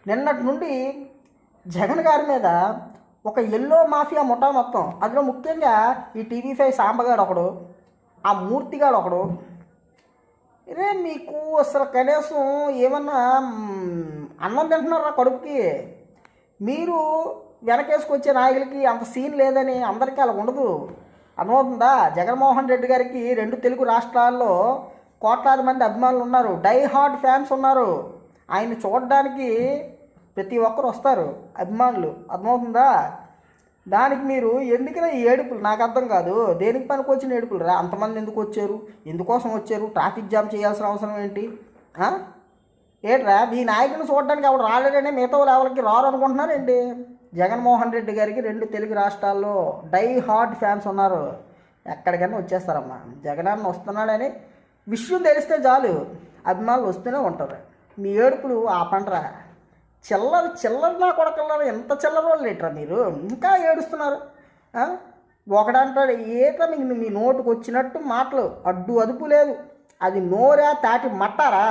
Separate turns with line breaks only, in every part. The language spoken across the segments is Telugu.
నిన్నటి నుండి జగన్ గారి మీద ఒక ఎల్లో మాఫియా ముఠా మొత్తం, అందులో ముఖ్యంగా ఈ టీవీ5 సాంబగాడు ఒకడు, ఆ మూర్తిగాడు ఒకడు. రే మీకు అసలు కనీసం ఏమన్నా అన్నం తింటున్నారా కడుపుకి? మీరు వెనకేసుకొచ్చే నాయకులకి అంత సీన్ లేదని అందరికీ అలా ఉండదు, అర్థమవుతుందా? జగన్మోహన్ రెడ్డి గారికి 2 తెలుగు రాష్ట్రాల్లో కోట్లాది మంది అభిమానులు ఉన్నారు, డై హార్డ్ ఫ్యాన్స్ ఉన్నారు. ఆయన చూడడానికి ప్రతి ఒక్కరు వస్తారు అభిమానులు, అర్థమవుతుందా? దానికి మీరు ఎందుకైనా ఈ ఏడుపులు నాకు అర్థం కాదు. దేనికి పనికి వచ్చిన ఏడుపులు రా? అంతమంది ఎందుకు వచ్చారు? ఎందుకోసం వచ్చారు? ట్రాఫిక్ జామ్ చేయాల్సిన అవసరం ఏంటి? ఏంట్రా మీ నాయకుని చూడడానికి ఎవరు రాలేడనే మిగతా వాళ్ళు ఎవరికి రారు అనుకుంటున్నారండి? జగన్మోహన్ రెడ్డి గారికి 2 తెలుగు రాష్ట్రాల్లో డై హార్డ్ ఫ్యాన్స్ ఉన్నారు. ఎక్కడికైనా వచ్చేస్తారమ్మా. జగనన్న వస్తున్నాడని విషయం తెలిస్తే చాలు అభిమానులు వస్తూనే ఉంటారు. మీ ఏడుపులు ఆపండ్రా. చిల్లర నా కొడకల్లారు, ఎంత చిల్లర వాళ్ళు లేటరా మీరు? ఇంకా ఏడుస్తున్నారు. ఒకడంటాడు ఏట్రా మీకు మీ నోటుకు వచ్చినట్టు మాటలు, అడ్డు అదుపు లేదు. అది నోరా తాటి మట్టారా?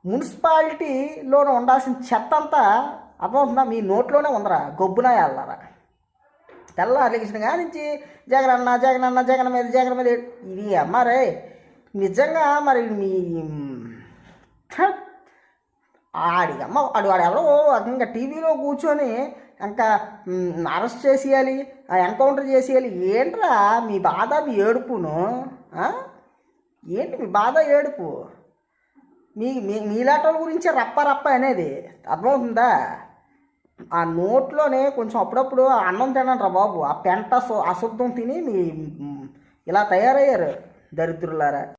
మున్సిపాలిటీలోనే ఉండాల్సిన చెత్త అంతా అర్థమవుతుందా మీ నోట్లోనే ఉందరా, గొబ్బునా వెళ్ళారా? తెల్లారికృష్ణ గారి నుంచి జగన్ మీద ఇది అమ్మారే నిజంగా. మరి మీ వాడు ఎవరో ఇంకా టీవీలో కూర్చొని ఇంకా అరెస్ట్ చేసేయాలి, ఎన్కౌంటర్ చేసేయాలి. ఏంట్రా మీ బాధ, మీ ఏడుపును? ఏంటి మీ బాధ, ఏడుపు? మీలాటోళ్ళ గురించి రప్ప అనేది అర్థమవుతుందా? ఆ నోట్లోనే కొంచెం అప్పుడప్పుడు అన్నం తినండి రా బాబు. ఆ పెంట అశుద్ధం తిని మీ ఇలా తయారయ్యారు దరిద్రులారా.